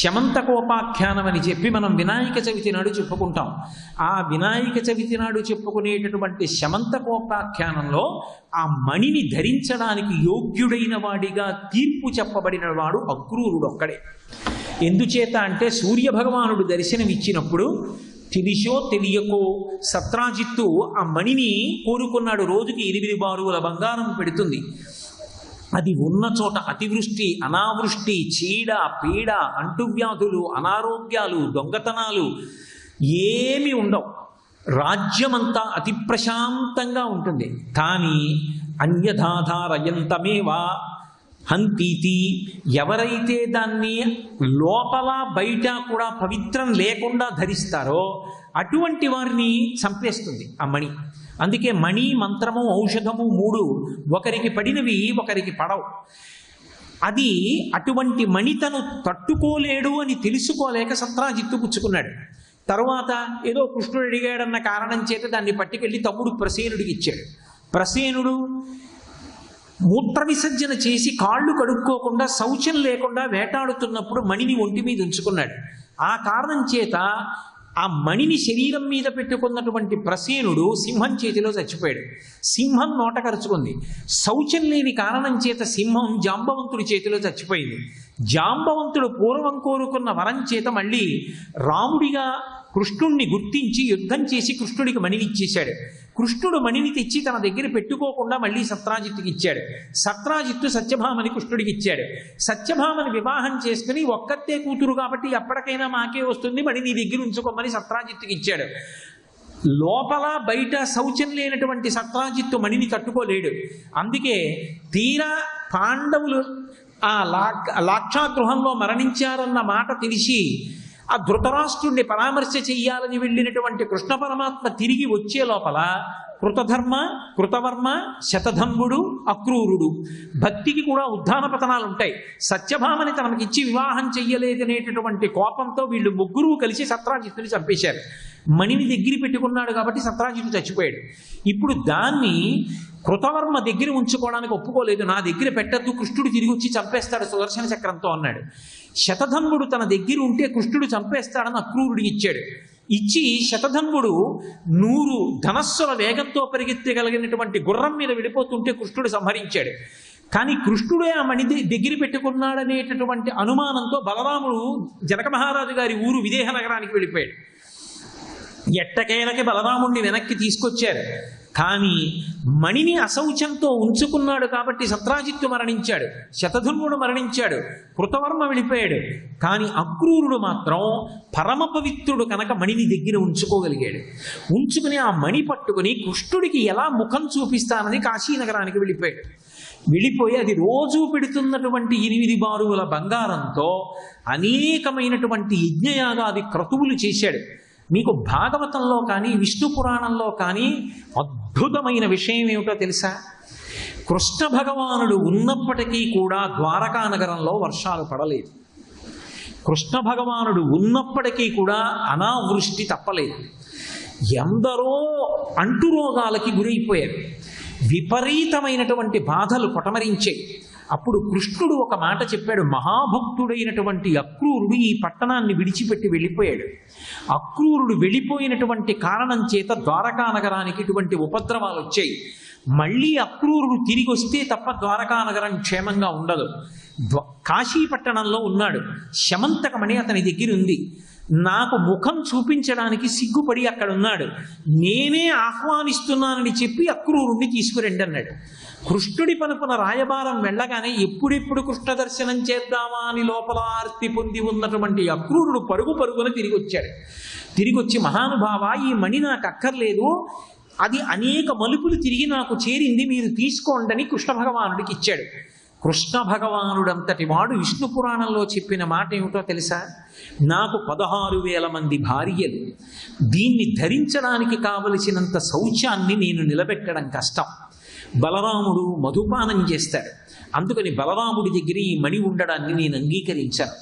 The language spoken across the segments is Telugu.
శమంతకోపాఖ్యానం అని చెప్పి మనం వినాయక చవితి నాడు చెప్పుకుంటాం. ఆ వినాయక చవితి నాడు చెప్పుకునేటటువంటి శమంతకోపాఖ్యానంలో ఆ మణిని ధరించడానికి యోగ్యుడైన వాడిగా తీర్పు చెప్పబడిన వాడు అక్రూరుడు ఒక్కడే. ఎందుచేత అంటే సూర్యభగవానుడు దర్శనమిచ్చినప్పుడు తెలిసో తెలియకో సత్రాజిత్తు ఆ మణిని కోరుకున్నాడు. రోజుకి 8 బారుల బంగారం పెడుతుంది. అది ఉన్న చోట అతివృష్టి, అనావృష్టి, చీడ, పీడ, అంటువ్యాధులు, అనారోగ్యాలు, దొంగతనాలు ఏమీ ఉండవు. రాజ్యమంతా అతి ప్రశాంతంగా ఉంటుంది. కానీ అన్యథాధారయంతమేవా హంతీతి, ఎవరైతే దాన్ని లోపల బయట కూడా పవిత్రం లేకుండా ధరిస్తారో అటువంటి వారిని చంపేస్తుంది ఆ మణి. అందుకే మణి, మంత్రము, ఔషధము 3 ఒకరికి పడినవి ఒకరికి పడవు. అది అటువంటి మణి తను తట్టుకోలేడు అని తెలుసుకోలేక సత్రాజిత్తు పుచ్చుకున్నాడు. తరువాత ఏదో కృష్ణుడు అడిగాడన్న కారణం చేత దాన్ని పట్టుకెళ్ళి తమ్ముడు ప్రసేనుడికి ఇచ్చాడు. ప్రసేనుడు మూత్ర విసర్జన చేసి కాళ్ళు కడుక్కోకుండా శౌచం లేకుండా వేటాడుతున్నప్పుడు మణిని ఒంటి మీద ఉంచుకున్నాడు. ఆ కారణం చేత ఆ మణిని శరీరం మీద పెట్టుకున్నటువంటి ప్రసేనుడు సింహం చేతిలో చచ్చిపోయాడు. సింహం నోట కరుచుకుంది. శౌచం లేని కారణం చేత సింహం జాంబవంతుడి చేతిలో చచ్చిపోయింది. జాంబవంతుడు పూర్వం కోరుకున్న వరం చేత మళ్ళీ రాముడిగా కృష్ణుణ్ణి గుర్తించి యుద్ధం చేసి కృష్ణుడికి మణినిచ్చేశాడు. కృష్ణుడు మణిని తెచ్చి తన దగ్గర పెట్టుకోకుండా మళ్ళీ సత్రాజిత్తుకి ఇచ్చాడు. సత్రాజిత్తు సత్యభామని కృష్ణుడికి ఇచ్చాడు. సత్యభామని వివాహం చేసుకుని ఒక్కతే కూతురు కాబట్టి ఎప్పటికైనా మాకే వస్తుంది, మణి నీ దగ్గర ఉంచుకోమని సత్రాజిత్తుకి ఇచ్చాడు. లోపల బయట శౌచం లేనటువంటి సత్రాజిత్తు మణిని తట్టుకోలేడు. అందుకే తీరా పాండవులు ఆ లాక్షాగృహంలో మరణించారన్న మాట తెలిసి ఆ ధృతరాష్ట్రుణ్ణి పరామర్శ చెయ్యాలని వెళ్ళినటువంటి కృష్ణ పరమాత్మ తిరిగి వచ్చే లోపల కృతధర్మ, కృతవర్మ, శతధన్వుడు, అక్రూరుడు భక్తికి కూడా ఉద్ధాన పతనాలు ఉంటాయి. సత్యభామని తనకిచ్చి వివాహం చెయ్యలేదనేటటువంటి కోపంతో వీళ్ళు ముగ్గురు కలిసి సత్రాజిత్తుని చంపేశారు. మణిని దగ్గర పెట్టుకున్నాడు కాబట్టి సత్రాజిత్తు చచ్చిపోయాడు. ఇప్పుడు దాన్ని కృతవర్మ దగ్గర ఉంచుకోవడానికి ఒప్పుకోలేదు. నా దగ్గర పెట్టద్దు, కృష్ణుడు తిరిగి వచ్చి చంపేస్తాడు సుదర్శన చక్రంతో అన్నాడు. శతధన్వుడు తన దగ్గర ఉంటే కృష్ణుడు చంపేస్తాడని అక్రూరుడికి ఇచ్చాడు. ఇచ్చి శతధన్వుడు 100 ధనస్సుల వేగంతో పరిగెత్తగలిగినటువంటి గుర్రం మీద వెళ్ళిపోతుంటే కృష్ణుడు సంహరించాడు. కానీ కృష్ణుడే ఆ మణి దగ్గర పెట్టుకున్నాడనేటటువంటి అనుమానంతో బలరాముడు జనక మహారాజు గారి ఊరు విదేహ నగరానికి వెళ్ళిపోయాడు. ఎట్టకేలకి బలరాముడిని వెనక్కి తీసుకొచ్చారు. కానీ మణిని అశౌచంతో ఉంచుకున్నాడు కాబట్టి సత్రాజిత్తు మరణించాడు, శతధన్వుడు మరణించాడు, కృతవర్మ వెళ్ళిపోయాడు. కానీ అక్రూరుడు మాత్రం పరమ పవిత్రుడు కనుక మణిని దగ్గర ఉంచుకోగలిగాడు. ఉంచుకుని ఆ మణి పట్టుకుని కృష్ణుడికి ఎలా ముఖం చూపిస్తానని కాశీనగరానికి వెళ్ళిపోయాడు. వెళ్ళిపోయి అది రోజు పెడుతున్నటువంటి 8 బారుల బంగారంతో అనేకమైనటువంటి యజ్ఞయాగాది క్రతువులు చేశాడు. మీకు భాగవతంలో కానీ విష్ణు పురాణంలో కానీ అద్భుతమైన విషయం ఏమిటో తెలుసా? కృష్ణ భగవానుడు ఉన్నప్పటికీ కూడా ద్వారకా నగరంలో వర్షాలు పడలేదు. కృష్ణ భగవానుడు ఉన్నప్పటికీ కూడా అనావృష్టి తప్పలేదు. ఎందరో అంటురోగాలకి గురైపోయారు. విపరీతమైనటువంటి బాధలు పొటమరించాయి. అప్పుడు కృష్ణుడు ఒక మాట చెప్పాడు. మహాభక్తుడైనటువంటి అక్రూరుడు ఈ పట్టణాన్ని విడిచిపెట్టి వెళ్ళిపోయాడు. అక్రూరుడు వెళ్ళిపోయినటువంటి కారణం చేత ద్వారకా నగరానికి ఇటువంటి ఉపద్రవాలు వచ్చాయి. మళ్ళీ అక్రూరుడు తిరిగి వస్తే తప్ప ద్వారకా నగరం క్షేమంగా ఉండదు. కాశీపట్టణంలో ఉన్నాడు. శమంతకమణి అతని దగ్గర ఉంది. నాకు ముఖం చూపించడానికి సిగ్గుపడి అక్కడ ఉన్నాడు. నేనే ఆహ్వానిస్తున్నానని చెప్పి అక్రూరుణ్ణి తీసుకురండి అన్నాడు. కృష్ణుడి పనుపున రాయబారం వెళ్ళగానే ఎప్పుడెప్పుడు కృష్ణ దర్శనం చేద్దామా అని లోపల ఆర్తి పొంది ఉన్నటువంటి అక్రూరుడు పరుగున తిరిగి వచ్చాడు. తిరిగి వచ్చి, మహానుభావ, ఈ మణి నాకు అక్కర్లేదు, అది అనేక మలుపులు తిరిగి నాకు చేరింది, మీరు తీసుకోండి అని కృష్ణ భగవానుడికి ఇచ్చాడు. కృష్ణ భగవానుడంతటి వాడు విష్ణు పురాణంలో చెప్పిన మాట ఏమిటో తెలుసా? నాకు 16,000 మంది భార్యలు, దీన్ని ధరించడానికి కావలసినంత శౌచాన్ని నేను నిలబెట్టడం కష్టం. బలరాముడు మధుపానం చేస్తాడు, అందుకని బలరాముడి దగ్గర ఈ మణి ఉండడాన్ని నేను అంగీకరించాను.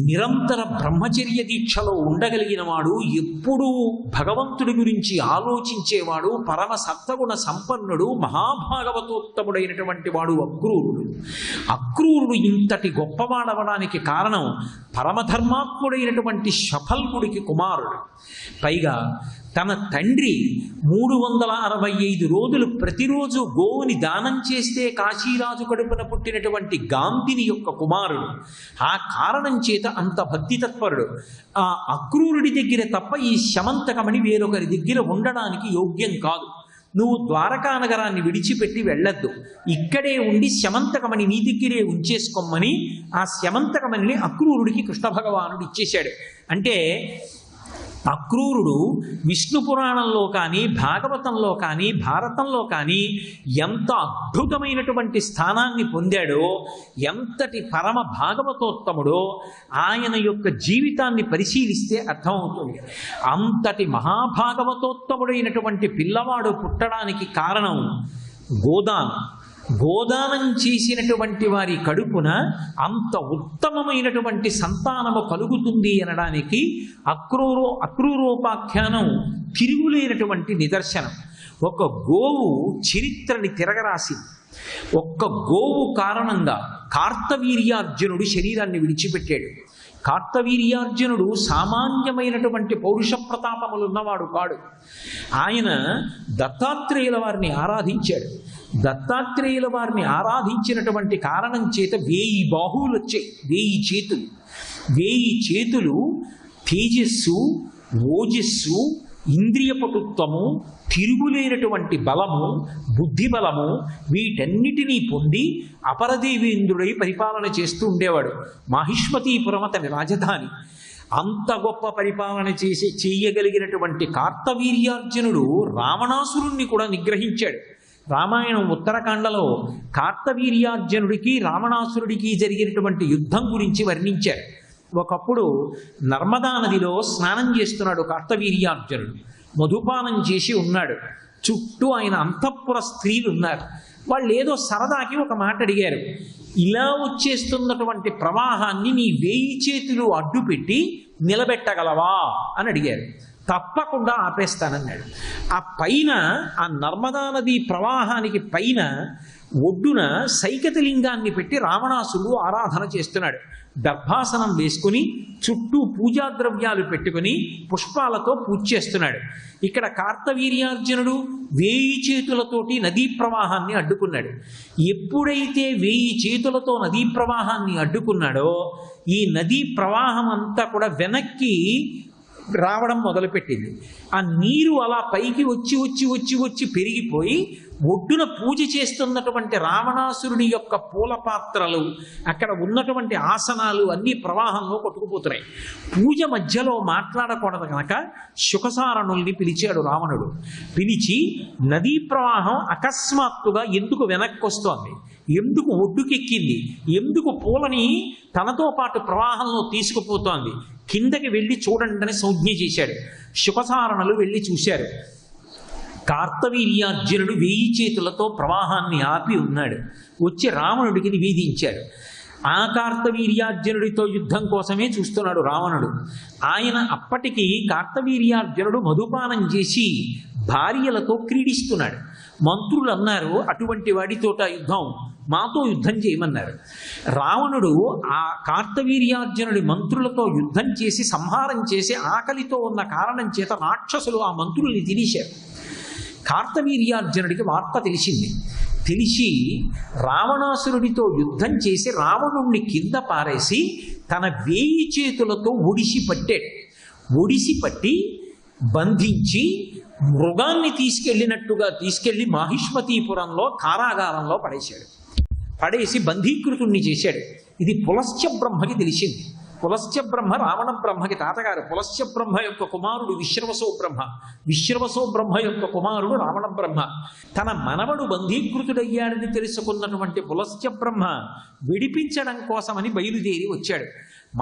నిరంతర బ్రహ్మచర్య దీక్షలో ఉండగలిగిన వాడు, ఎప్పుడూ భగవంతుడి గురించి ఆలోచించేవాడు, పరమ సత్వగుణ సంపన్నుడు, మహాభాగవతోత్తముడైనటువంటి వాడు అక్రూరుడు. అక్రూరుడు ఇంతటి గొప్పవాడవడానికి కారణం పరమధర్మాత్ముడైనటువంటి శఫల్కుడికి కుమారుడు. పైగా తన తండ్రి 365 రోజులు ప్రతిరోజు గోవుని దానం చేస్తే కాశీరాజు కడుపున పుట్టినటువంటి గాంధిని యొక్క కుమారుడు. ఆ కారణం చేత అంత భక్తి తత్పరుడు. ఆ అక్రూరుడి దగ్గర తప్ప ఈ శమంతకమణి వేరొకరి దగ్గర ఉండడానికి యోగ్యం కాదు. నువ్వు ద్వారకా నగరాన్ని విడిచిపెట్టి వెళ్ళొద్దు, ఇక్కడే ఉండి శమంతకమణి నీ దగ్గరే ఉంచేసుకోమని ఆ శమంతకమణిని అక్రూరుడికి కృష్ణ భగవానుడు ఇచ్చేశాడు. అంటే అక్రూరుడు విష్ణు పురాణంలో కానీ, భాగవతంలో కానీ, భారతంలో కానీ ఎంత అద్భుతమైనటువంటి స్థానాన్ని పొందాడో, ఎంతటి పరమ భాగవతోత్తముడో ఆయన యొక్క జీవితాన్ని పరిశీలిస్తే అర్థమవుతుంది. అంతటి మహాభాగవతోత్తముడైనటువంటి పిల్లవాడు పుట్టడానికి కారణం గోదానం చేసినటువంటి వారి కడుపున అంత ఉత్తమమైనటువంటి సంతానము కలుగుతుంది అనడానికి అక్రూరోపాఖ్యానం తిరుగులేనటువంటి నిదర్శనం. ఒక గోవు చరిత్రని తిరగరాసింది. ఒక్క గోవు కారణంగా కార్తవీర్యార్జునుడు శరీరాన్ని విడిచిపెట్టాడు. కార్తవీర్యార్జునుడు సామాన్యమైనటువంటి పౌరుష ప్రతాపములున్నవాడు కాడు. ఆయన దత్తాత్రేయుల వారిని ఆరాధించాడు. దత్తాత్రేయుల వారిని ఆరాధించినటువంటి కారణం చేత 1000 బాహువులు వచ్చాయి, 1000 చేతులు తేజస్సు, ఓజస్సు, ఇంద్రియపటుత్వము, తిరుగులేనటువంటి బలము, బుద్ధి బలము, వీటన్నిటినీ పొంది అపరదేవేంద్రుడై పరిపాలన చేస్తూ ఉండేవాడు. మాహిష్మతీపురం అతని రాజధాని. అంత గొప్ప పరిపాలన చేయగలిగినటువంటి కార్తవీర్యార్జునుడు రావణాసురుణ్ణి కూడా నిగ్రహించాడు. రామాయణం ఉత్తరకాండలో కార్తవీర్యార్జునుడికి రావణాసురుడికి జరిగినటువంటి యుద్ధం గురించి వర్ణించారు. ఒకప్పుడు నర్మదా నదిలో స్నానం చేస్తున్నాడు కార్తవీర్యార్జునుడు. మధుపానం చేసి ఉన్నాడు. చుట్టూ ఆయన అంతఃపుర స్త్రీలు ఉన్నారు. వాళ్ళు ఏదో సరదాకి ఒక మాట అడిగారు. ఇలా వచ్చేస్తున్నటువంటి ప్రవాహాన్ని నీ 1000 చేతులు అడ్డుపెట్టి నిలబెట్టగలవా అని అడిగారు. తప్పకుండా ఆపేస్తానన్నాడు. ఆ పైన, ఆ నర్మదా నది ప్రవాహానికి పైన ఒడ్డున సైకతలింగాన్ని పెట్టి రావణాసురుడు ఆరాధన చేస్తున్నాడు. దర్భాసనం వేసుకుని చుట్టూ పూజా ద్రవ్యాలు పెట్టుకుని పుష్పాలతో పూజ చేస్తున్నాడు. ఇక్కడ కార్తవీర్యార్జునుడు 1000 చేతులతోటి నదీ ప్రవాహాన్ని అడ్డుకున్నాడు. ఎప్పుడైతే 1000 చేతులతో నదీ ప్రవాహాన్ని అడ్డుకున్నాడో ఈ నదీ ప్రవాహం అంతా కూడా వెనక్కి రావడం మొదలుపెట్టింది. ఆ నీరు అలా పైకి వచ్చి వచ్చి వచ్చి వచ్చి పెరిగిపోయి ఒడ్డున పూజ చేస్తున్నటువంటి రావణాసురుడి యొక్క పూల పాత్రలు, అక్కడ ఉన్నటువంటి ఆసనాలు అన్నీ ప్రవాహంలో కొట్టుకుపోతున్నాయి. పూజ మధ్యలో మాట్లాడకూడదు కనుక శుకసారణుల్ని పిలిచాడు రావణుడు. పిలిచి నదీ ప్రవాహం అకస్మాత్తుగా ఎందుకు వెనక్కి వస్తోంది, ఎందుకు ఒడ్డుకెక్కింది, ఎందుకు పూలని తనతో పాటు ప్రవాహంలో తీసుకుపోతోంది, కిందకి వెళ్ళి చూడండి అని సంజ్ఞ చేశాడు. శుకసారణులు వెళ్ళి చూశారు. కార్తవీర్యార్జునుడు 1000 చేతులతో ప్రవాహాన్ని ఆపి ఉన్నాడు. వచ్చి రావణుడికి నివేదించాడు. ఆ కార్తవీర్యార్జునుడితో యుద్ధం కోసమే చూస్తున్నాడు రావణుడు. ఆయన అప్పటికి కార్తవీర్యార్జునుడు మధుపానం చేసి భార్యలతో క్రీడిస్తున్నాడు. మంత్రులు అన్నారు, అటువంటి వాడితోట యుద్ధం, మాతో యుద్ధం చేయమన్నారు. రావణుడు ఆ కార్తవీర్యార్జునుడి మంత్రులతో యుద్ధం చేసి సంహారం చేసి ఆకలితో ఉన్న కారణం చేత రాక్షసులు ఆ మంత్రుల్ని తినేశారు. కార్తవీర్యార్జునుడికి వార్త తెలిసి రావణాసురుడితో యుద్ధం చేసి రావణుణ్ణి కింద పారేసి తన 1000 చేతులతో ఒడిసి పట్టి బంధించి మృగాన్ని తీసుకెళ్లి మాహిష్మతీపురంలో కారాగారంలో పడేసి బంధీకృతుణ్ణి చేశాడు. ఇది పులస్త్య బ్రహ్మకి తెలిసింది. పులస్త్య బ్రహ్మ రావణ బ్రహ్మకి తాతగారు. పులస్త్య బ్రహ్మ యొక్క కుమారుడు విశ్రవసో బ్రహ్మ, విశ్రవసో బ్రహ్మ యొక్క కుమారుడు రావణ బ్రహ్మ. తన మనవడు బంధీకృతుడయ్యాడని తెలుసుకున్నటువంటి పులస్త్య బ్రహ్మ విడిపించడం కోసమని బయలుదేరి వచ్చాడు.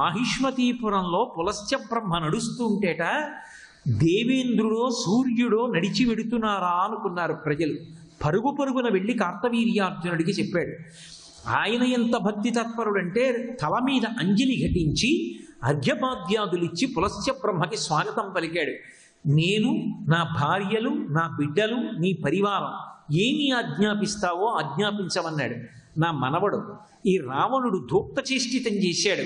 మాహిష్మతీపురంలో పులస్త్య బ్రహ్మ నడుస్తుంటేట దేవేంద్రుడో సూర్యుడో నడిచి వెడుతున్నారా అనుకున్నారు ప్రజలు. పరుగున వెళ్ళి కార్తవీర్యార్జునుడికి చెప్పాడు. ఆయన ఎంత భక్తి తత్పరుడంటే తల మీద అంజలి ఘటించి అర్ఘ్యపాద్యాదులిచ్చి పులస్త్య బ్రహ్మకి స్వాగతం పలికాడు. నేను, నా భార్యలు, నా బిడ్డలు, నీ పరివారం ఏమి ఆజ్ఞాపిస్తావో ఆజ్ఞాపించమన్నాడు. నా మనవడు ఈ రావణుడు ధూప్తచేష్టితం చేశాడు,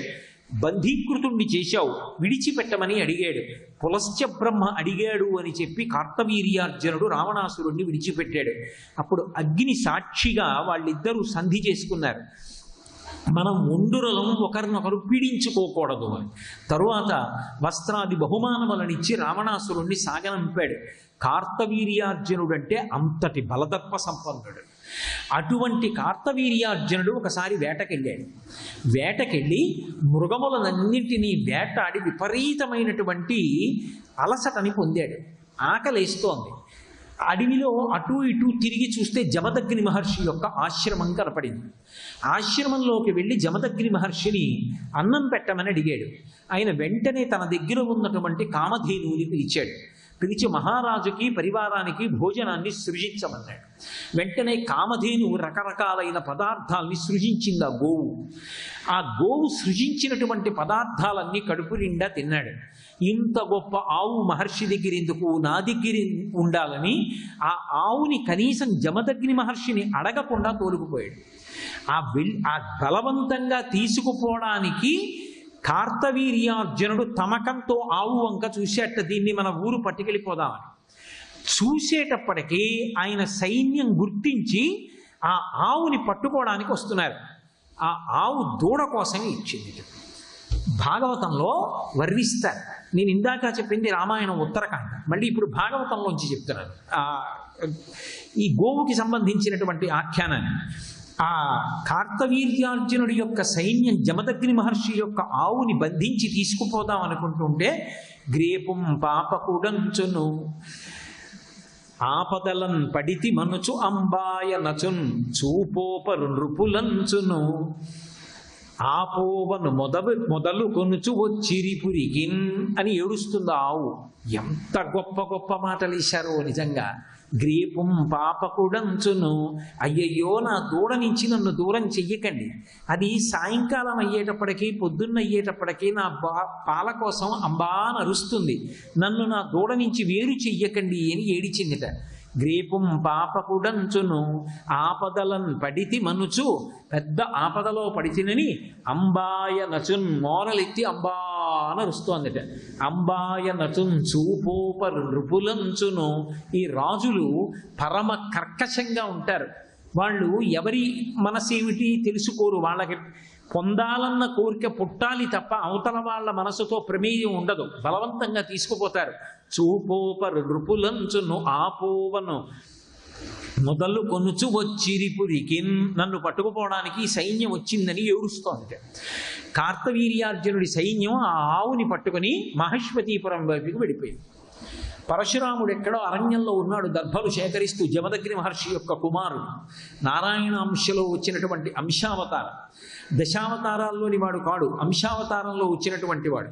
బంధీకృతుణ్ణి చేశావు, విడిచిపెట్టమని అడిగాడు. పులస్త్య బ్రహ్మ అడిగాడు అని చెప్పి కార్తవీర్యార్జునుడు రావణాసురుణ్ణి విడిచిపెట్టాడు. అప్పుడు అగ్ని సాక్షిగా వాళ్ళిద్దరూ సంధి చేసుకున్నారు, మనం ఉండురలం ఒకరినొకరు పీడించుకోకూడదు అని. తరువాత వస్త్రాది బహుమానములనిచ్చి రావణాసురుణ్ణి సాగనంపాడు. కార్తవీర్యార్జునుడు అంటే అంతటి బలదర్ప సంపన్నుడు. అటువంటి కార్తవీర్యార్జునుడు ఒకసారి వేటకెళ్ళాడు. వేటకెళ్ళి మృగములనన్నింటినీ వేటాడి విపరీతమైనటువంటి అలసటని పొందాడు. ఆకలేస్తోంది. అడవిలో అటూ ఇటూ తిరిగి చూస్తే జమదగ్ని మహర్షి యొక్క ఆశ్రమం కనపడింది. ఆశ్రమంలోకి వెళ్ళి జమదగ్ని మహర్షిని అన్నం పెట్టమని అడిగాడు. ఆయన వెంటనే తన దగ్గర ఉన్నటువంటి కామధేనువుని పిలిచాడు. పిలిచి మహారాజుకి పరివారానికి భోజనాన్ని సృజించమన్నాడు. వెంటనే కామధేనువు రకరకాలైన పదార్థాలని సృజించింది ఆ గోవు. ఆ గోవు సృజించినటువంటి పదార్థాలన్నీ కడుపు నిండా తిన్నాడు. ఇంత గొప్ప ఆవు మహర్షి దగ్గర ఎందుకు, నా దగ్గర ఉండాలని ఆ ఆవుని కనీసం జమదగ్ని మహర్షిని అడగకుండా తోలుకుపోయాడు. ఆ బలవంతంగా తీసుకుపోవడానికి కార్తవీర్యార్జునుడు తమకంతో ఆవు వంక చూసేట, దీన్ని మన ఊరు పట్టుకెళ్ళిపోదామని. చూసేటప్పటికీ ఆయన సైన్యం గుర్తించి ఆ ఆవుని పట్టుకోవడానికి వస్తున్నారు. ఆ ఆవు దూడ కోసమే ఇచ్చింది. భాగవతంలో వర్ణిస్తారు. నేను ఇందాక చెప్పింది రామాయణం ఉత్తరకాండ, మళ్ళీ ఇప్పుడు భాగవతంలోంచి చెప్తున్నాను ఈ గోవుకి సంబంధించినటువంటి ఆఖ్యానాన్ని. ఆ కార్తవీర్యార్జునుడి యొక్క సైన్యం జమదగ్ని మహర్షి యొక్క ఆవుని బంధించి తీసుకుపోదాం అనుకుంటుంటే, గ్రేపుం పాపకుడంచును ఆపదలన్ పడితి మనుచు అంబాయ నచున్ చూపోపరు నృపులంచును ఆపోవను మొదలు కొనుచు వచ్చిరిపురిగిన్ అని ఏడుస్తుంది ఆవు. ఎంత గొప్ప గొప్ప మాటలు ఇచ్చారో నిజంగా. గ్రీపం పాపకుడంచును, అయ్యయ్యో నా దూడ నుంచి నన్ను దూరం చెయ్యకండి, అది సాయంకాలం అయ్యేటప్పటికీ పొద్దున్న అయ్యేటప్పటికీ నా పాల కోసం అంబాన అరుస్తుంది, నన్ను నా దూడ నుంచి వేరు చెయ్యకండి అని ఏడిచిందిట. గ్రీపం పాపకుడంచును ఆపదలన్ పడితి మనుచు, పెద్ద ఆపదలో పడితినని అంబాయ నచున్ మోరలెత్తి అంబాన అరుస్తోందట. అంబాయ నచున్ చూపోపర్ నృపులంచును. ఈ రాజులు పరమ కర్కశంగా ఉంటారు. వాళ్ళు ఎవరి మనసేమిటి తెలుసుకోరు. వాళ్ళకి పొందాలన్న కోరిక పుట్టాలి తప్ప అవతల వాళ్ళ మనసుతో ప్రమేయం ఉండదు. బలవంతంగా తీసుకుపోతారు. చూపోపరు నృపులంచును ఆపోవను మొదలు కొనుచు వచ్చిరిపురికి, నన్ను పట్టుకుపోవడానికి సైన్యం వచ్చిందని ఏడుస్తోంది. కార్తవీర్యార్జునుడి సైన్యం ఆ ఆవుని పట్టుకుని మహేశ్వతీపురం వైపుకి వెళ్ళిపోయింది. పరశురాముడు ఎక్కడో అరణ్యంలో ఉన్నాడు, దర్భలు సేకరిస్తూ. జమదగ్ని మహర్షి యొక్క కుమారుడు, నారాయణ అంశలో వచ్చినటువంటి అంశావతారం. దశావతారాల్లోని వాడు కాడు, అంశావతారంలో వచ్చినటువంటి వాడు.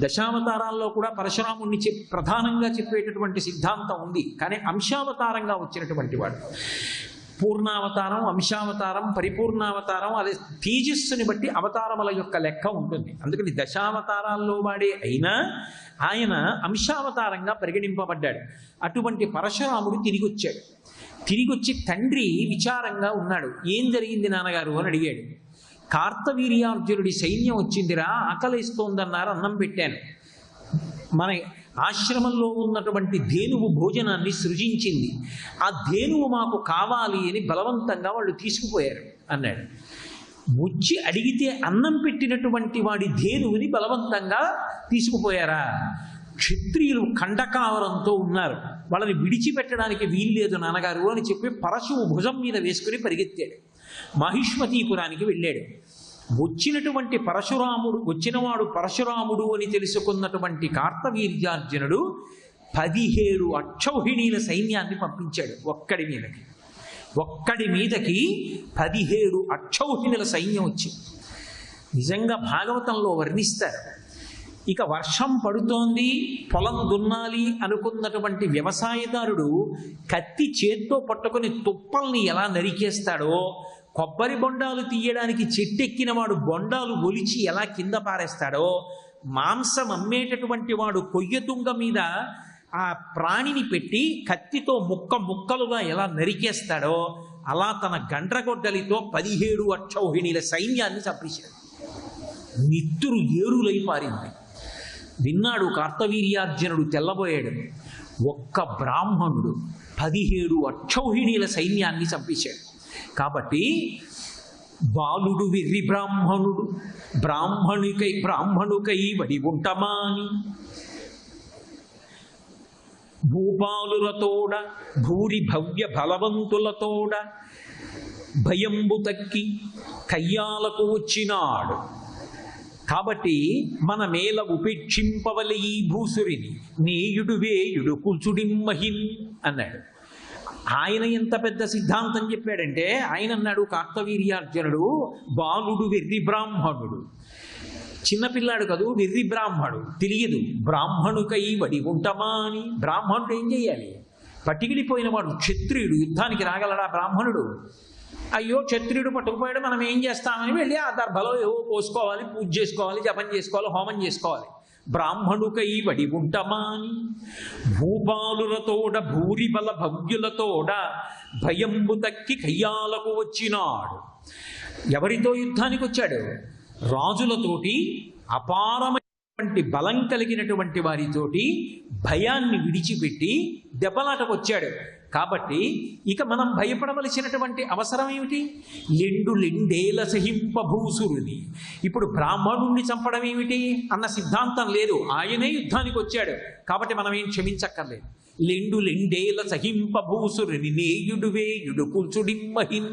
దశావతారాల్లో కూడా పరశురాముడిని ప్రధానంగా చెప్పేటటువంటి సిద్ధాంతం ఉంది, కానీ అంశావతారంగా వచ్చినటువంటి వాడు. పూర్ణావతారం, అంశావతారం, పరిపూర్ణావతారం, అదే తేజస్సుని బట్టి అవతారముల యొక్క లెక్క ఉంటుంది. అందుకని దశావతారాల్లో వాడే అయినా ఆయన అంశావతారంగా పరిగణింపబడ్డాడు. అటువంటి పరశురాముడు తిరిగి వచ్చాడు. తిరిగి వచ్చి తండ్రి విచారంగా ఉన్నాడు. ఏం జరిగింది నాన్నగారు అని అడిగాడు. కార్తవీర్యార్జునుడి సైన్యం వచ్చిందిరా, ఆకలిస్తోందన్నారు, అన్నం పెట్టాను. మన ఆశ్రమంలో ఉన్నటువంటి ధేనువు భోజనాన్ని సృజించింది, ఆ ధేనువు మాకు కావాలి అని బలవంతంగా వాళ్ళు తీసుకుపోయారు అన్నాడు. వచ్చి అడిగితే అన్నం పెట్టినటువంటి వాడి ధేనువుని బలవంతంగా తీసుకుపోయారా? క్షత్రియులు ఖండకావరంతో ఉన్నారు, వాళ్ళని విడిచిపెట్టడానికి వీల్లేదు నాన్నగారు అని చెప్పి పరశువు భుజం మీద వేసుకుని పరిగెత్తాడు. మహిష్మతీపురానికి వెళ్ళాడు. వచ్చినటువంటి వచ్చినవాడు పరశురాముడు అని తెలుసుకున్నటువంటి కార్తవీర్యార్జునుడు 17 అక్షౌహిణీల సైన్యాన్ని పంపించాడు. ఒక్కడి మీదకి 17 అక్షౌహిణుల సైన్యం వచ్చింది. నిజంగా భాగవతంలో వర్ణిస్తారు. ఇక వర్షం పడుతోంది, పొలం దున్నాలి అనుకున్నటువంటి వ్యవసాయదారుడు కత్తి చేత్తో పట్టుకొని తుప్పల్ని ఎలా నరికేస్తాడో, కొబ్బరి బొండాలు తీయడానికి చెట్టెక్కిన వాడు బొండాలు ఒలిచి ఎలా కింద పారేస్తాడో, మాంసం అమ్మేటటువంటి వాడు కొయ్యతుంగ మీద ఆ ప్రాణిని పెట్టి కత్తితో ముక్కలుగా ఎలా నరికేస్తాడో అలా తన గండ్రగొడ్డలితో 17 అక్షౌహిణీల సైన్యాన్ని చంపేశాడు. నిత్తురు ఏరులై పారింది. విన్నాడు కార్తవీర్యార్జునుడు, తెల్లబోయాడు. ఒక్క బ్రాహ్మణుడు 17 అక్షౌహిణీల సైన్యాన్ని చంపేశాడు. కాబట్టి బాలుడు వెర్రి బ్రాహ్మణుడు బ్రాహ్మణుకై వడి ఉంటమాని భూపాలులతోడ భూరి భవ్య బలవంతులతోడ భయంబు తక్కి కయ్యాలకు వచ్చినాడు. కాబట్టి మన మేల ఉపేక్షింపవల ఈ భూసురిని నేయుడు వేయుడు కూల్చుడిమ్మహిన్ అన్నాడు. ఆయన ఎంత పెద్ద సిద్ధాంతం చెప్పాడంటే, ఆయన అన్నాడు కార్తవీర్యార్జునుడు, బాలుడు వెర్రి బ్రాహ్మణుడు, చిన్నపిల్లాడు కదూ, వెర్రి బ్రాహ్మణుడు, తెలియదు. బ్రాహ్మణుకై వడి ఉంటమా అని. బ్రాహ్మణుడు ఏం చేయాలి? పట్టికిడిపోయిన వాడు క్షత్రియుడు, యుద్ధానికి రాగలడా బ్రాహ్మణుడు? అయ్యో క్షత్రియుడు పట్టుకుపోయాడు, మనం ఏం చేస్తామని వెళ్ళి ఆ దర్భలో ఏవో పోసుకోవాలి, పూజ చేసుకోవాలి, జపం చేసుకోవాలి, హోమం చేసుకోవాలి. బ్రాహ్మణుకై వడి ఉంటమాని భూపాలులతోడ భూరి బల భవ్యులతోడ భయంబు తక్కి కయ్యాలకు వచ్చినాడు. ఎవరితో యుద్ధానికి వచ్చాడు? రాజులతోటి, అపారమైనటువంటి బలం కలిగినటువంటి వారితోటి భయాన్ని విడిచిపెట్టి దెబ్బలాటకు వచ్చాడు. కాబట్టి ఇక మనం భయపడవలసినటువంటి అవసరం ఏమిటి? లెండేల సహింపభూసురుని. ఇప్పుడు బ్రాహ్మణుణ్ణి చంపడం ఏమిటి అన్న సిద్ధాంతం లేదు. ఆయనే యుద్ధానికి వచ్చాడు కాబట్టి మనం ఏం క్షమించక్కర్లేదు. లెండేల సహింపభూసురుని నేయుడు వేయుడు కూల్చుడిమ్మహిన్.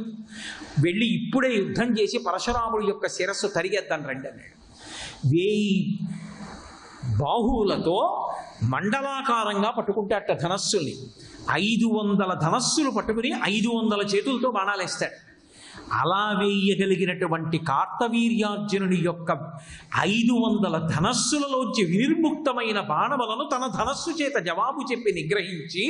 వెళ్ళి ఇప్పుడే యుద్ధం చేసి పరశురాముడి యొక్క శిరస్సు తరిగేద్దాం రండి అన్నాడు. 1000 బాహువులతో మండలాకారంగా పట్టుకుంటాట ధనస్సుల్ని. 500 ధనస్సులు పట్టుకుని 500 చేతులతో బాణాలేస్తాడు. అలా వేయగలిగినటువంటి కార్తవీర్యార్జునుని యొక్క 500 ధనస్సులలోంచి వినిర్ముక్తమైన బాణములను తన ధనస్సు చేత జవాబు చెప్పి నిగ్రహించి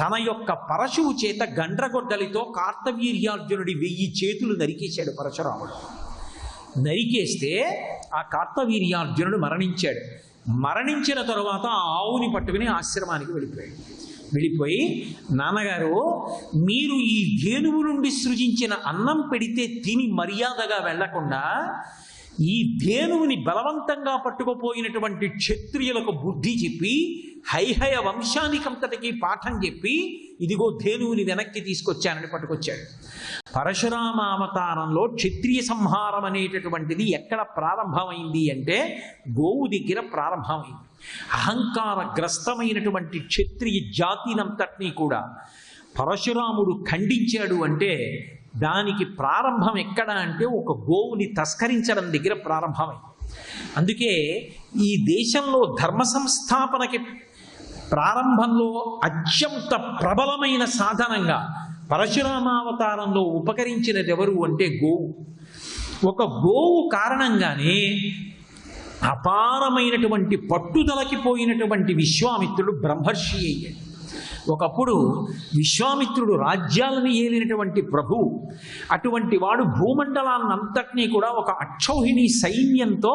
తన యొక్క పరశువు చేత గండ్రగొడ్డలితో కార్తవీర్యార్జునుడి 1000 చేతులు నరికేశాడు పరశురాముడు. నరికేస్తే ఆ కార్తవీర్యార్జునుడు మరణించాడు. మరణించిన తరువాత ఆ ఆవుని పట్టుకుని ఆశ్రమానికి వెళ్ళిపోయి, నాన్నగారు మీరు ఈ ధేనువు నుండి సృజించిన అన్నం పెడితే తిని మర్యాదగా వెళ్లకుండా ఈ ధేనువుని బలవంతంగా పట్టుకుపోయినటువంటి క్షత్రియులకు బుద్ధి చెప్పి హైహయ వంశానికంతటికి పాఠం చెప్పి ఇదిగో ధేనువుని వెనక్కి తీసుకొచ్చానని పట్టుకొచ్చాడు. పరశురామ అవతారంలో క్షత్రియ సంహారం అనేటటువంటిది ఎక్కడ ప్రారంభమైంది అంటే గోవు దగ్గర ప్రారంభమైంది. అహంకారగ్రస్తమైనటువంటి క్షత్రియ జాతినంతటినీ కూడా పరశురాముడు ఖండించాడు అంటే దానికి ప్రారంభం ఎక్కడ అంటే ఒక గోవుని తస్కరించడం దగ్గర ప్రారంభమైంది. అందుకే ఈ దేశంలో ధర్మ సంస్థాపనకి ప్రారంభంలో అత్యంత ప్రబలమైన సాధనంగా పరశురామావతారంలో ఉపకరించినది ఎవరు అంటే గోవు. ఒక గోవు కారణంగానే అపారమైనటువంటి పట్టుదలకి పోయినటువంటి విశ్వామిత్రుడు బ్రహ్మర్షి అయ్యాడు. ఒకప్పుడు విశ్వామిత్రుడు రాజ్యాలను ఏలినటువంటి ప్రభు. అటువంటి వాడు భూమండలాన్నంతటినీ కూడా ఒక అక్షౌహిణి సైన్యంతో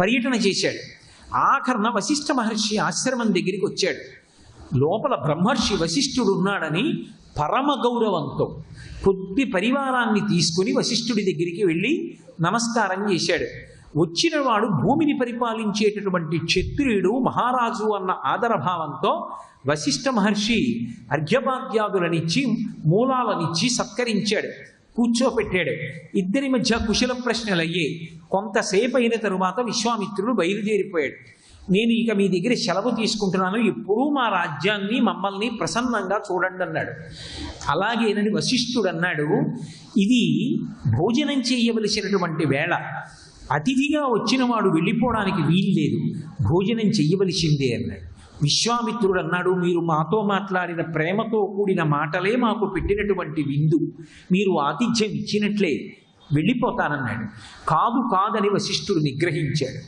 పర్యటన చేశాడు. ఆఖరణ వశిష్ఠ మహర్షి ఆశ్రమం దగ్గరికి వచ్చాడు. లోపల బ్రహ్మర్షి వశిష్ఠుడు ఉన్నాడని పరమ గౌరవంతో కొద్ది పరివారాన్ని తీసుకుని వశిష్ఠుడి దగ్గరికి వెళ్ళి నమస్కారం చేశాడు. వచ్చిన వాడు భూమిని పరిపాలించేటటువంటి క్షత్రియుడు, మహారాజు అన్న ఆదరభావంతో వశిష్ఠ మహర్షి అర్ఘ్యపాద్యాదులనిచ్చి మూలాలనిచ్చి సత్కరించాడు, కూర్చోపెట్టాడు. ఇద్దరి మధ్య కుశల ప్రశ్నలయ్యే. కొంతసేపు అయిన తరువాత విశ్వామిత్రుడు బయలుదేరిపోయాడు. నేను ఇక మీ దగ్గర సెలవు తీసుకుంటున్నాను, ఎప్పుడూ మా రాజ్యాన్ని మమ్మల్ని ప్రసన్నంగా చూడండి అన్నాడు. అలాగేనని వశిష్ఠుడు అన్నాడు, ఇది భోజనం చేయవలసినటువంటి వేళ, అతిథిగా వచ్చిన వాడు వెళ్ళిపోవడానికి వీల్లేదు, భోజనం చెయ్యవలసిందే అన్నాడు. విశ్వామిత్రుడు అన్నాడు, మీరు మాతో మాట్లాడిన ప్రేమతో కూడిన మాటలే మాకు పెట్టినటువంటి విందు, మీరు ఆతిథ్యం ఇచ్చినట్లే వెళ్ళిపోతానన్నాడు. కాదని వశిష్ఠుడు నిగ్రహించాడు.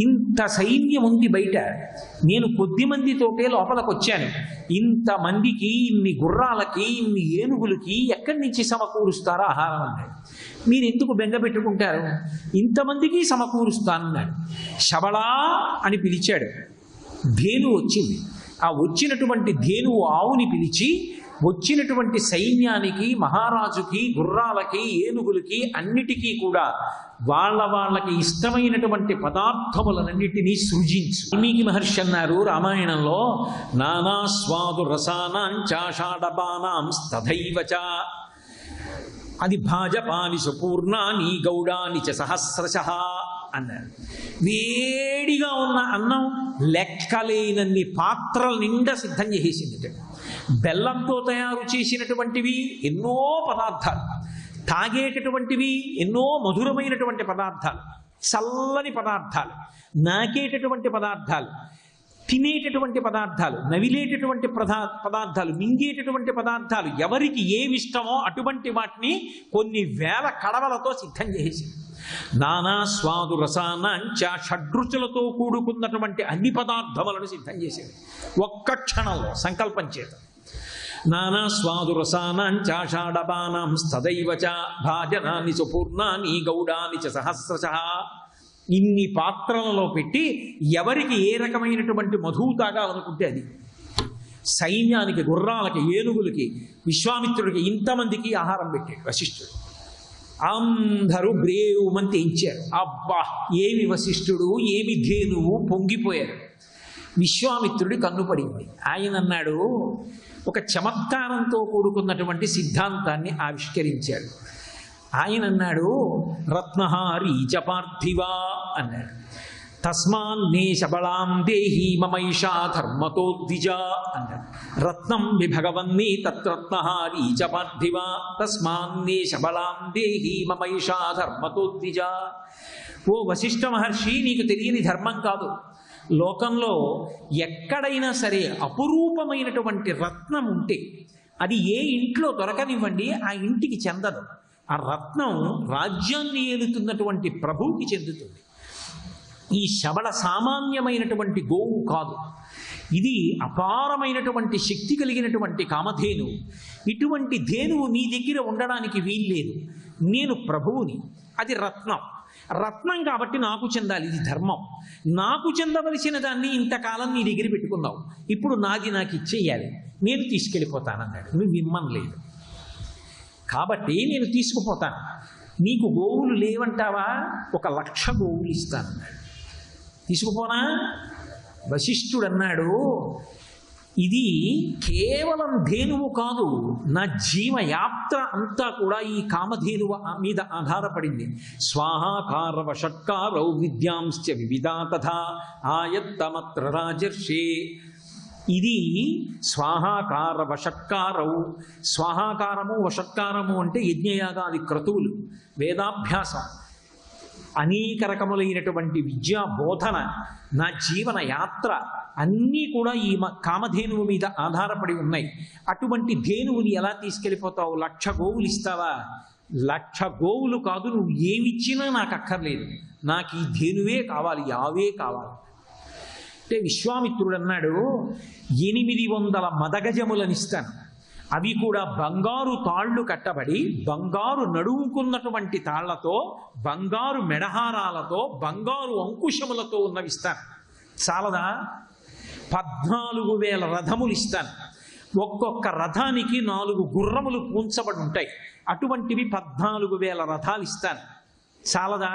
ఇంత సైన్యం ఉంది బయట, నేను కొద్ది మందితోటే లోపలికి వచ్చాను, ఇంతమందికి, ఇన్ని గుర్రాలకి, ఇన్ని ఏనుగులకి ఎక్కడి నుంచి సమకూరుస్తారో ఆహారం అన్నాడు. మీరు ఎందుకు బెంగ పెట్టుకుంటారు, ఇంతమందికి సమకూరుస్తానన్నాడు. శబళా అని పిలిచాడు. ధేను వచ్చింది. ఆ వచ్చినటువంటి ధేనువు ఆవుని పిలిచి వచ్చినటువంటి సైన్యానికి, మహారాజుకి, గుర్రాలకి, ఏనుగులకి అన్నిటికీ కూడా వాళ్ళకి ఇష్టమైనటువంటి పదార్థములన్నిటినీ సృజించు. వాల్మీకి మహర్షి అన్నారు రామాయణంలో, నానాస్వాదు రసానాంచాషాఢపానాం తథైవచ అది భాజపాని సుపూర్ణాని గౌడాని చ సహస్రశః అన్నారు. వేడిగా ఉన్న అన్నం లెక్కలేనన్ని పాత్రల నిండా సిద్ధం చేసేసింది. బెల్లంతో తయారు చేసినటువంటివి ఎన్నో పదార్థాలు, తాగేటటువంటివి ఎన్నో మధురమైనటువంటి పదార్థాలు, చల్లని పదార్థాలు, నాకేటటువంటి పదార్థాలు, తినేటటువంటి పదార్థాలు, నవిలేటటువంటి పదార్థాలు, మింగేటటువంటి పదార్థాలు, ఎవరికి ఏమి ఇష్టమో అటువంటి వాటిని కొన్ని వేల కడవలతో సిద్ధం చేసి నానా స్వాదు రసానాంచ షడ్రుచులతో కూడుకున్నటువంటి అన్ని పదార్థములను సిద్ధం చేసేది ఒక్క క్షణంలో సంకల్పం చేత. నానా స్వాదు రసానాంచాషాఢపానాం తథైవచ భాజనాని సుపూర్ణాని గౌడాని చ సహస్రశః. ఇన్ని పాత్రలలో పెట్టి ఎవరికి ఏ రకమైనటువంటి మధువు తాగాలనుకుంటే అది, సైన్యానికి, గుర్రాలకి, ఏనుగులకి, విశ్వామిత్రుడికి ఇంతమందికి ఆహారం పెట్టాడు వశిష్ఠుడు. అందరూ బ్రేవుమంతి ఇచ్చారు. అబ్బా, ఏమి వశిష్ఠుడు, ఏమి ధేనువు, పొంగిపోయారు. విశ్వామిత్రుడి కన్ను పడింది. ఆయన అన్నాడు, ఒక చమత్కారంతో కూడుకున్నటువంటి సిద్ధాంతాన్ని ఆవిష్కరించాడు. ఆయన అన్నాడు, రత్నహారీ చ పార్థివా అన్నాడు. తస్మాన్నే శబళాం దేహి మమైషా ధర్మతో ద్విజా అన్నాడు. రత్నం విభగవన్నీ తత్రత్నహారీ చ పార్థివా తస్మాన్నే శబళాం దేహి మమైషా ధర్మతో ద్విజా. ఓ వశిష్ఠ మహర్షి, నీకు తెలియని ధర్మం కాదు. లోకంలో ఎక్కడైనా సరే అపురూపమైనటువంటి రత్నం ఉంటే అది ఏ ఇంట్లో దొరకనివ్వండి, ఆ ఇంటికి చెందదు. ఆ రత్నం రాజ్యాన్ని ఏలుతున్నటువంటి ప్రభువుకి చెందుతుంది. ఈ శబళ సామాన్యమైనటువంటి గోవు కాదు, ఇది అపారమైనటువంటి శక్తి కలిగినటువంటి కామధేనువు. ఇటువంటి ధేనువు నీ దగ్గర ఉండడానికి వీల్లేదు. నేను ప్రభువుని, అది రత్నం. రత్నం కాబట్టి నాకు చెందాలి, ఇది ధర్మం. నాకు చెందవలసిన దాన్ని ఇంతకాలం నీ దగ్గర పెట్టుకున్నావు, ఇప్పుడు నాది నాకు ఇచ్చేయాలి, నేను తీసుకెళ్ళిపోతానన్నాడు. నువ్వు ఇమ్మనలేదు కాబట్టి నేను తీసుకుపోతాను. నీకు గోవులు లేవంటావా, 1,00,000 గోవులు ఇస్తానన్నాడు. తీసుకుపోనా? వశిష్ఠుడు అన్నాడు, ఇది కేవలం ధేనువు కాదు, నా జీవయాత్ర అంతా కూడా ఈ కామధేనువు మీద ఆధారపడింది. స్వాహాకారవ షట్కారౌ విద్యాంశ్చ వివిధా తథా ఆయత్తమత్ర రాజర్షే. ఇది స్వాహాకార వషట్కారవు. స్వాహాకారము వషట్కారము అంటే యజ్ఞయాగాది క్రతువులు, వేదాభ్యాసం, అనేక రకములైనటువంటి విద్యా బోధన, నా జీవన యాత్ర అన్నీ కూడా ఈ కామధేనువు మీద ఆధారపడి ఉన్నాయి. అటువంటి ధేనువుని ఎలా తీసుకెళ్ళిపోతావు? 1,00,000 గోవులు ఇస్తావా? 1,00,000 గోవులు కాదు, నువ్వు ఏమిచ్చినా నాకు అక్కర్లేదు, నాకు ఈ ధేనువే కావాలి, యావే కావాలి అంటే. విశ్వామిత్రుడు అన్నాడు, 800 మదగజములనిస్తాను, అవి కూడా బంగారు తాళ్ళు కట్టబడి, బంగారు నడువుకున్నటువంటి తాళ్లతో, బంగారు మెడహారాలతో, బంగారు అంకుశములతో ఉన్నవిస్తాను. చాలదా? 14,000 రథములు ఇస్తాను. ఒక్కొక్క రథానికి 4 గుర్రములు పూంచబడి ఉంటాయి, అటువంటివి 14,000 రథాలు ఇస్తాను. చాలదా?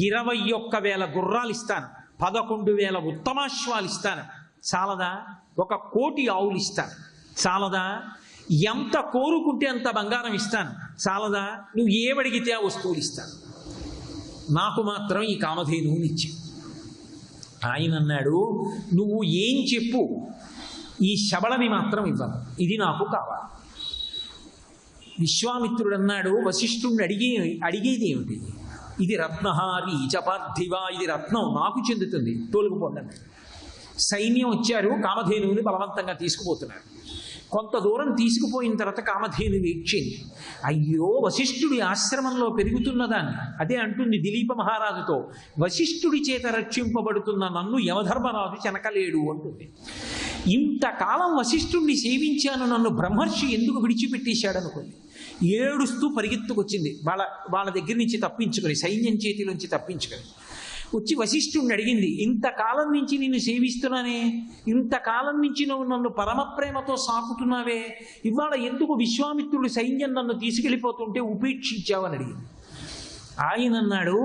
21,000 గుర్రాలు ఇస్తాను, 11,000 ఉత్తమాశ్వాలు ఇస్తాను. చాలదా? 1,000,000 ఆవులు ఇస్తాను. చాలదా? ఎంత కోరుకుంటే అంత బంగారం ఇస్తాను. చాలదా? నువ్వు ఏమడిగితే ఆ వస్తువులు ఇస్తాను, నాకు మాత్రం ఈ కామధేనువుని ఇచ్చి. ఆయన అన్నాడు, నువ్వు ఏం చెప్పు, ఈ శబళని మాత్రం ఇవ్వను, ఇది నాకు కావాలి. విశ్వామిత్రుడు అన్నాడు, వశిష్ఠుడిని అడిగేది ఏమిటి? ఇది రత్నహారీ చ పార్థివా, ఇది రత్నం, నాకు చెందుతుంది, తోలుకుపోండి. సైన్యం వచ్చారు, కామధేనువుని బలవంతంగా తీసుకుపోతున్నారు. కొంత దూరం తీసుకుపోయిన తర్వాత కామధేనువు ఇచ్చింది. అయ్యో, వశిష్ఠుడి ఆశ్రమంలో పెరుగుతున్నదాన్ని, అదే అంటుంది దిలీప మహారాజుతో, వశిష్ఠుడి చేత రక్షింపబడుతున్న నన్ను యమధర్మరాజు చెనకలేడు అంటుంది. ఇంతకాలం వశిష్ఠుణ్ణి సేవించాను, నన్ను బ్రహ్మర్షి ఎందుకు విడిచిపెట్టేశాడనుకుంది. ఏడుస్తూ పరిగెత్తుకొచ్చింది వాళ్ళ దగ్గర నుంచి తప్పించుకొని, సైన్యం చేతిలోంచి తప్పించుకొని వచ్చి వశిష్ఠుణ్ణి అడిగింది, ఇంతకాలం నుంచి నిన్ను సేవిస్తున్నానే, ఇంతకాలం నుంచి నువ్వు నన్ను పరమప్రేమతో సాకుతున్నావే, ఇవాళ ఎందుకు విశ్వామిత్రుడు సైన్యం నన్ను తీసుకెళ్ళిపోతుంటే ఉపేక్షించావని అడిగింది. ఆయన అన్నాడు,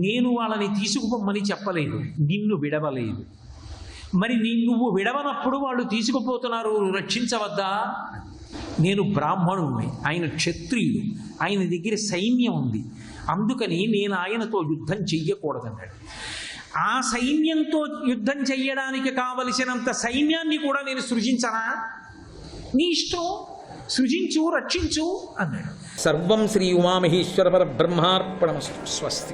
నేను వాళ్ళని తీసుకుపోమని చెప్పలేదు, నిన్ను విడవలేదు. మరి నువ్వు విడవనప్పుడు వాళ్ళు తీసుకుపోతున్నారు, రక్షించవద్దా? నేను బ్రాహ్మణుణ్ణి, ఆయన క్షత్రియుడు, ఆయన దగ్గర సైన్యం ఉంది, అందుకని నేను ఆయనతో యుద్ధం చెయ్యకూడదన్నాడు. ఆ సైన్యంతో యుద్ధం చెయ్యడానికి కావలసినంత సైన్యాన్ని కూడా నేను సృజించనా? నీ ఇష్టం, సృజించు, రక్షించు అన్నాడు. సర్వం శ్రీ ఉమామహేశ్వర పరబ్రహ్మార్పణమస్తు. స్వస్తి.